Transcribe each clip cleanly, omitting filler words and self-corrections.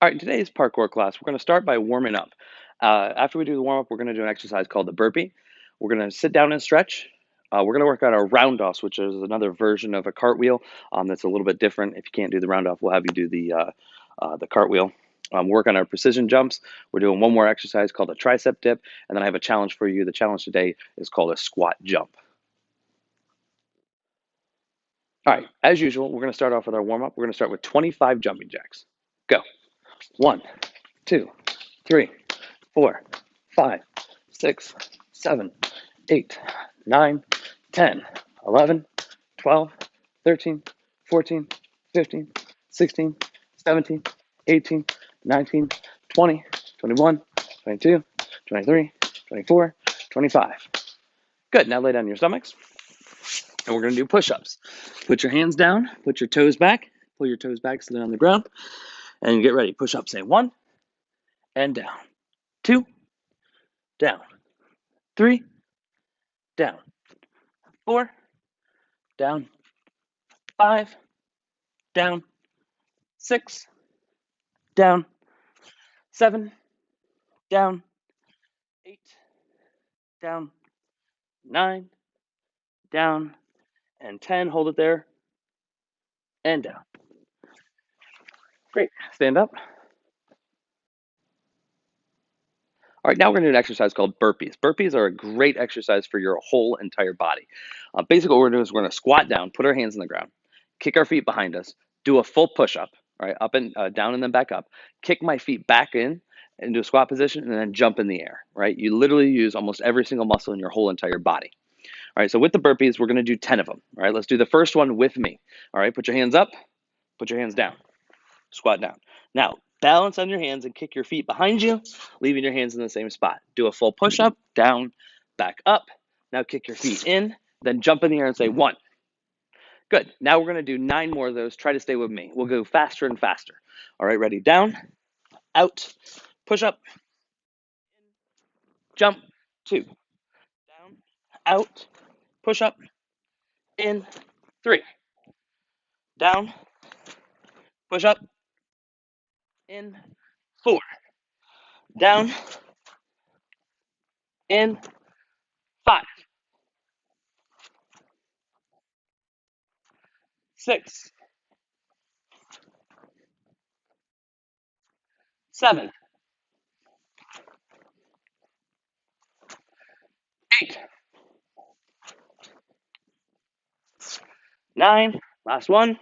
All right, today's parkour class, we're going to start by warming up. After we do the warm up, we're going to do an exercise called the burpee. We're going to sit down and stretch. We're going to work on our round-offs, which is another version of a cartwheel that's a little bit different. If you can't do the round-off, we'll have you do the cartwheel. Work on our precision jumps. We're doing one more exercise called a tricep dip, and then I have a challenge for you. The challenge today is called a squat jump. All right, as usual, we're going to start off with our warm-up. We're going to start with 25 jumping jacks. Go. 1, 2, 3, 4, 5, 6, 7, 8, 9, 10, 11, 12, 13, 14, 15, 16, 17, 18, 19, 20, 21, 22, 23, 24, 25. Good. Now lay down your stomachs. And we're going to do push-ups. Put your hands down. Put your toes back. Pull your toes back so they're on the ground. And get ready. Push up. Say 1 and down. 2, down. 3, down. 4, down. 5, down. 6, down. 7, down. 8, down. 9, down. And 10. Hold it there. And down. Great. Stand up. All right, now we're going to do an exercise called burpees. Burpees are a great exercise for your whole entire body. Basically, what we're going to do is we're going to squat down, put our hands on the ground, kick our feet behind us, do a full push-up, right, up and down and then back up, kick my feet back in into a squat position, and then jump in the air, right? You literally use almost every single muscle in your whole entire body. All right, so with the burpees, we're going to do 10 of them. All right, let's do the first one with me. All right, put your hands up, put your hands down, squat down. Now, balance on your hands and kick your feet behind you, leaving your hands in the same spot. Do a full push up, down, back up. Now kick your feet in, then jump in the air and say 1. Good. Now we're going to do 9 more of those. Try to stay with me. We'll go faster and faster. All right, ready? Down, out, push up, jump, 2. Down, out, push up, in, 3. Down, push up, in, 4. Down, in, 5, 6, 7, 8, 9, last one,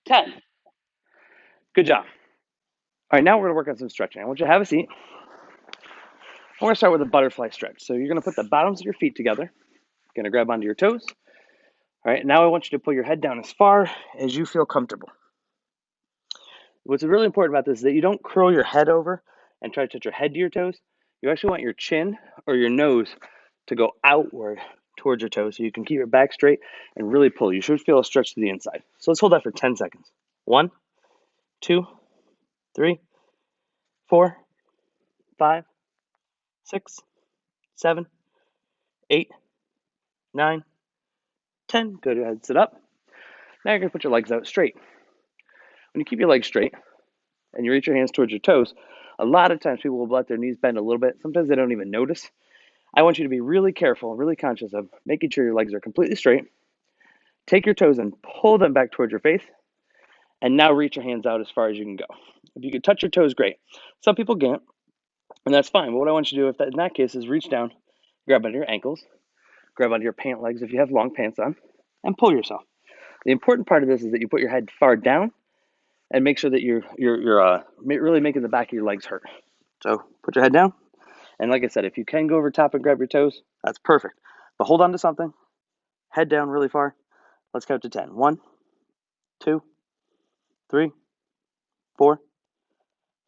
10. Good job. All right, now we're going to work on some stretching. I want you to have a seat. We're going to start with a butterfly stretch. So you're going to put the bottoms of your feet together. You're going to grab onto your toes. All right, now I want you to pull your head down as far as you feel comfortable. What's really important about this is that you don't curl your head over and try to touch your head to your toes. You actually want your chin or your nose to go outward towards your toes so you can keep your back straight and really pull. You should feel a stretch to the inside. So let's hold that for 10 seconds. 1, 2, 3, 4, 5, 6, 7, 8, 9, 10. Good. Go ahead and sit up. Now you're going to put your legs out straight. When you keep your legs straight and you reach your hands towards your toes, a lot of times people will let their knees bend a little bit. Sometimes they don't even notice. I want you to be really careful, really conscious of making sure your legs are completely straight. Take your toes and pull them back towards your face. And now reach your hands out as far as you can go. If you can touch your toes, great. Some people can't, and that's fine. But what I want you to do in that case is reach down, grab onto your ankles, grab onto your pant legs if you have long pants on, and pull yourself. The important part of this is that you put your head far down and make sure that you're really making the back of your legs hurt. So put your head down. And like I said, if you can go over top and grab your toes, that's perfect. But hold on to something. Head down really far. Let's count to 10. 1, 2, 3, 4,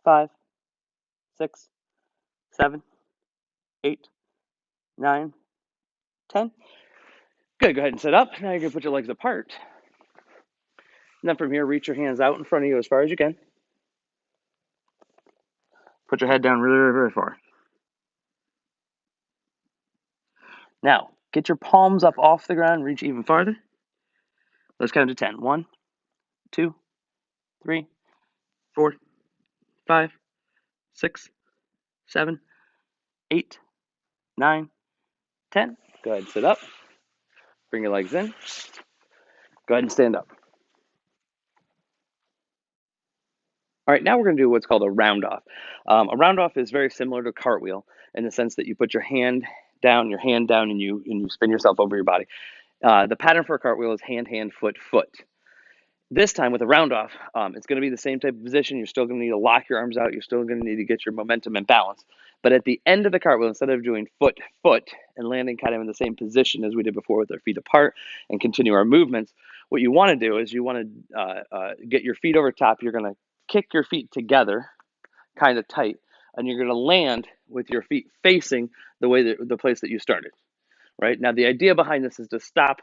5, 6, 7, 8, 9, 10. Good. Go ahead and sit up. Now you're going to put your legs apart. And then from here, reach your hands out in front of you as far as you can. Put your head down really, really, really far. Now, get your palms up off the ground. Reach even farther. Let's count to 10. 1, 2, 3, 4, 5, 6, 7, 8, 9, 10. Go ahead and sit up. Bring your legs in. Go ahead and stand up. All right, now we're going to do what's called a round off. A round off is very similar to a cartwheel in the sense that you put your hand down, and you spin yourself over your body. The pattern for a cartwheel is hand, hand, foot, foot. This time with a round off, it's going to be the same type of position. You're still going to need to lock your arms out. You're still going to need to get your momentum and balance. But at the end of the cartwheel, instead of doing foot, foot, and landing kind of in the same position as we did before with our feet apart and continue our movements, what you want to do is you want to get your feet over top. You're going to kick your feet together kind of tight, and you're going to land with your feet facing the place that you started. Right now, the idea behind this is to stop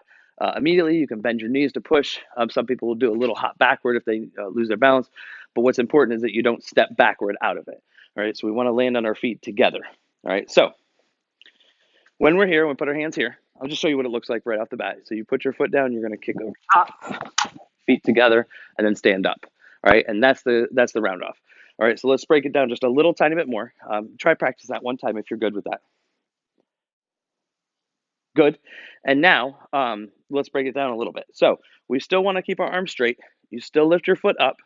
immediately. You can bend your knees to push. Some people will do a little hop backward if they lose their balance. But what's important is that you don't step backward out of it. All right, so we want to land on our feet together. All right, so when we're here, we put our hands here. I'll just show you what it looks like right off the bat. So you put your foot down. You're going to kick over top, feet together, and then stand up. All right, and that's the round off. All right, so let's break it down just a little tiny bit more. Try practice that one time if you're good with that. Good. And now let's break it down a little bit. So we still want to keep our arms straight. You still lift your foot up,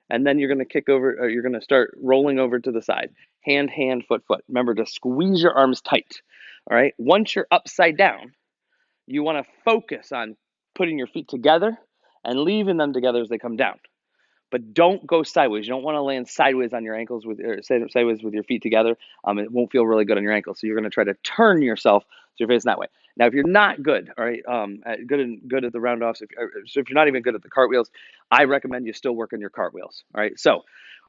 and then you're going to kick over, or you're going to start rolling over to the side. Hand, hand, foot, foot. Remember to squeeze your arms tight. All right. Once you're upside down, you want to focus on putting your feet together and leaving them together as they come down. But don't go sideways. You don't want to land sideways on your ankles or sideways with your feet together. It won't feel really good on your ankles. So you're going to try to turn yourself so you're facing that way. Now, if you're not good, all right, good at the round offs, so if you're not even good at the cartwheels, I recommend you still work on your cartwheels. All right, so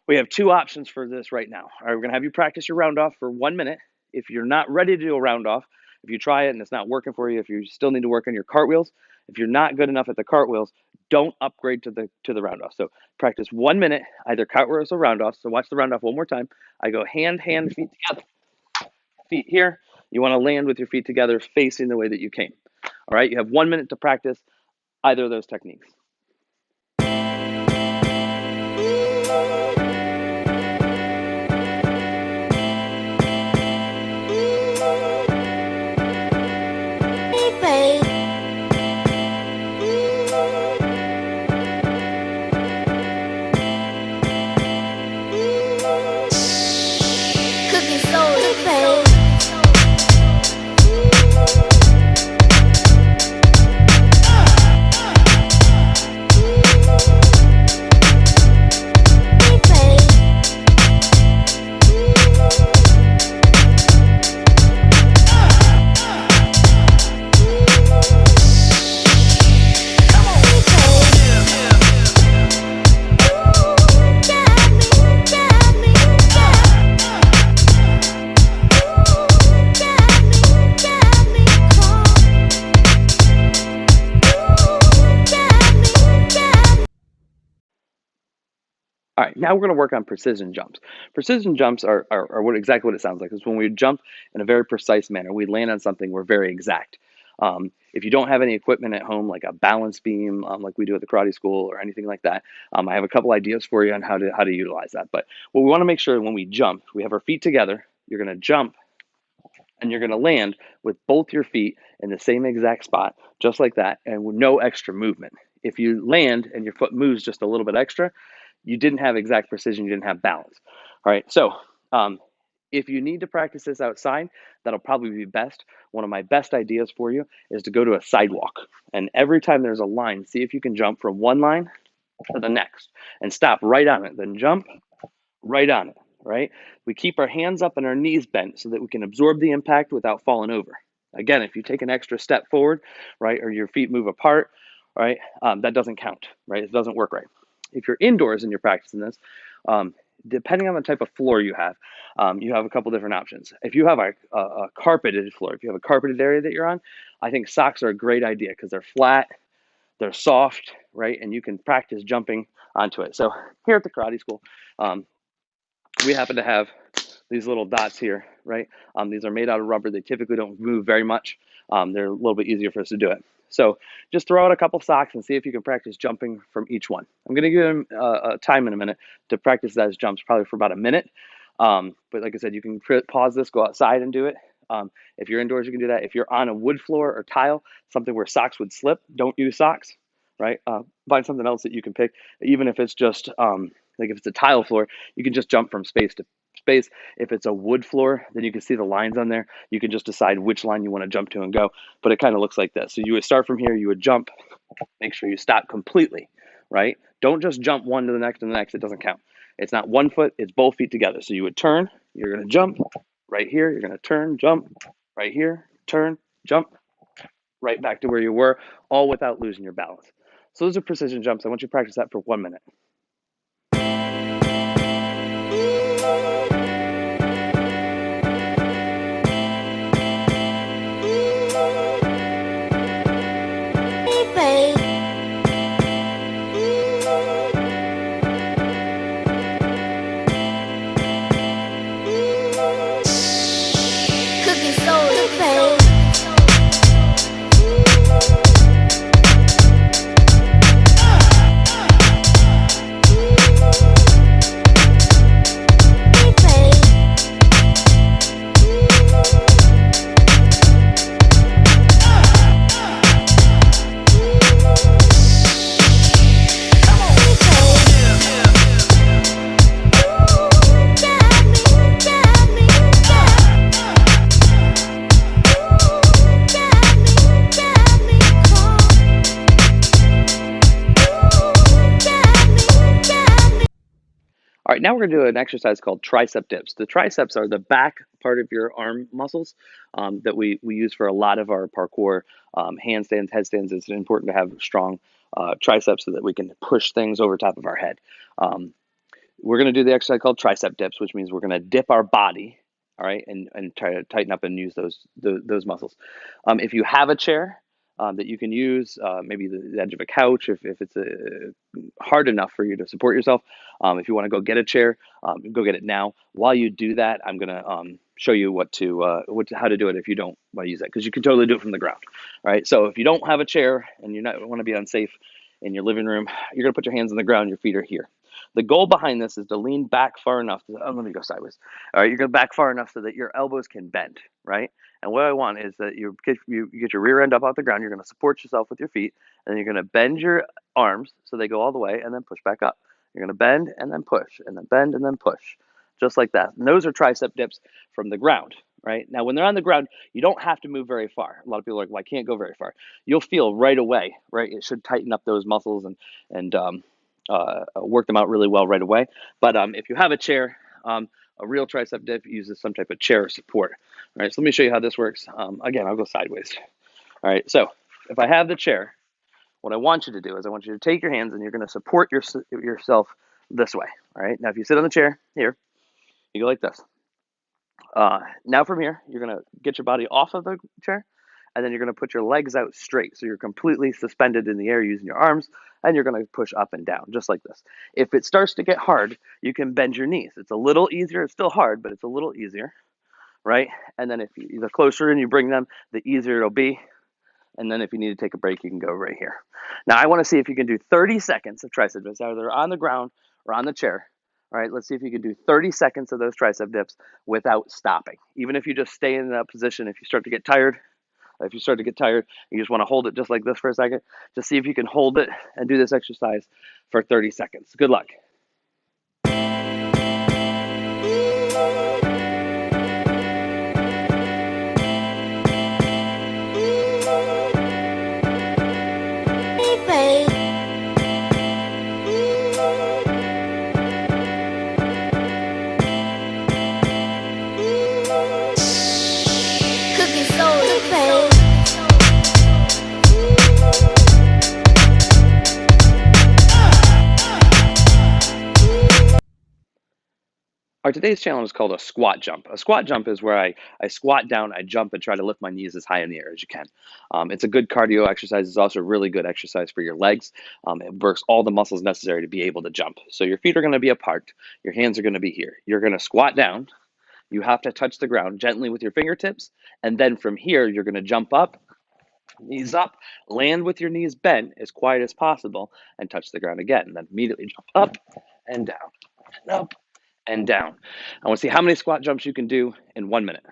we have two options for this right now. All right, we're going to have you practice your round off for 1 minute. If you're not ready to do a round off, if you try it and it's not working for you, if you still need to work on your cartwheels, if you're not good enough at the cartwheels, don't upgrade to the round off. So practice 1 minute, either cartwheels or round off. So watch the round off one more time. I go hand, hand, feet together. Feet here. You want to land with your feet together facing the way that you came. All right, you have 1 minute to practice either of those techniques. All right, now we're going to work on precision jumps. Precision jumps are exactly what it sounds like. It's when we jump in a very precise manner. We land on something, we're very exact. If you don't have any equipment at home, like a balance beam, like we do at the karate school or anything like that, I have a couple ideas for you on how to utilize that. But what we want to make sure when we jump, we have our feet together. You're going to jump, and you're going to land with both your feet in the same exact spot, just like that, and with no extra movement. If you land and your foot moves just a little bit extra, you didn't have exact precision, you didn't have balance. All right, so if you need to practice this outside, that'll probably be best. One of my best ideas for you is to go to a sidewalk. And every time there's a line, see if you can jump from one line to the next and stop right on it, then jump right on it, right? We keep our hands up and our knees bent so that we can absorb the impact without falling over. Again, if you take an extra step forward, right, or your feet move apart, right, that doesn't count, right? It doesn't work right. If you're indoors and you're practicing this, depending on the type of floor you have a couple different options. If you have a carpeted floor, if you have a carpeted area that you're on, I think socks are a great idea because they're flat, they're soft, right, and you can practice jumping onto it. So here at the karate school, we happen to have these little dots here, right? These are made out of rubber. They typically don't move very much. They're a little bit easier for us to do it. So just throw out a couple socks and see if you can practice jumping from each one. I'm going to give them a time in a minute to practice those jumps, probably for about a minute. But like I said, you can pause this, go outside and do it. If you're indoors, you can do that. If you're on a wood floor or tile, something where socks would slip, don't use socks, right? Find something else that you can pick, even if it's just like if it's a tile floor, you can just jump from space to space. If it's a wood floor, then you can see the lines on there. You can just decide which line you want to jump to and go. But it kind of looks like this. So you would start from here, you would jump, make sure you stop completely, right? Don't just jump one to the next and the next. It doesn't count. It's not 1 foot, it's both feet together. So you would turn, you're going to jump right here, you're going to turn, jump right here, turn, jump right back to where you were, all without losing your balance. So those are precision jumps. I want you to practice that for 1 minute. All right, now we're going to do an exercise called tricep dips. The triceps are the back part of your arm muscles that we use for a lot of our parkour handstands, headstands. It's important to have strong triceps so that we can push things over top of our head. We're going to do the exercise called tricep dips, which means we're going to dip our body, all right, and try to tighten up and use those muscles. If you have a chair that you can use, maybe the edge of a couch, if it's hard enough for you to support yourself, if you want to go get a chair, go get it now. While you do that, I'm going to show you how to do it if you don't want to use that, because you can totally do it from the ground. All right, so if you don't have a chair and you want to be unsafe in your living room, you're going to put your hands on the ground, your feet are here. The goal behind this is to lean back far enough. Let me go sideways. All right, you're going to back far enough so that your elbows can bend, right? And what I want is that you get your rear end up off the ground. You're going to support yourself with your feet, and then you're going to bend your arms so they go all the way, and then push back up. You're going to bend and then push, and then bend and then push, just like that. And those are tricep dips from the ground, right? Now, when they're on the ground, you don't have to move very far. A lot of people are like, well, I can't go very far. You'll feel right away, right? It should tighten up those muscles and work them out really well right away. But if you have a chair, a real tricep dip uses some type of chair support. All right, so let me show you how this works. Again, I'll go sideways. All right, so if I have the chair, what I want you to do is I want you to take your hands and you're going to support yourself this way. All right, now if you sit on the chair here, you go like this. Now from here, you're going to get your body off of the chair, and then you're going to put your legs out straight. So you're completely suspended in the air using your arms, and you're going to push up and down, just like this. If it starts to get hard, you can bend your knees. It's a little easier. It's still hard, but it's a little easier, right? And then the closer in you bring them, the easier it'll be. And then if you need to take a break, you can go right here. Now I want to see if you can do 30 seconds of tricep dips, either on the ground or on the chair. All right, let's see if you can do 30 seconds of those tricep dips without stopping. Even if you just stay in that position, if you start to get tired, you just want to hold it just like this for a second. Just see if you can hold it and do this exercise for 30 seconds. Good luck. Our today's challenge is called a squat jump. A squat jump is where I squat down, I jump, and try to lift my knees as high in the air as you can. It's a good cardio exercise. It's also a really good exercise for your legs. It works all the muscles necessary to be able to jump. So your feet are going to be apart. Your hands are going to be here. You're going to squat down. You have to touch the ground gently with your fingertips. And then from here, you're going to jump up Knees up, land with your knees bent as quiet as possible, and touch the ground again. And then immediately jump up and down, and up and down. I want to see how many squat jumps you can do in 1 minute.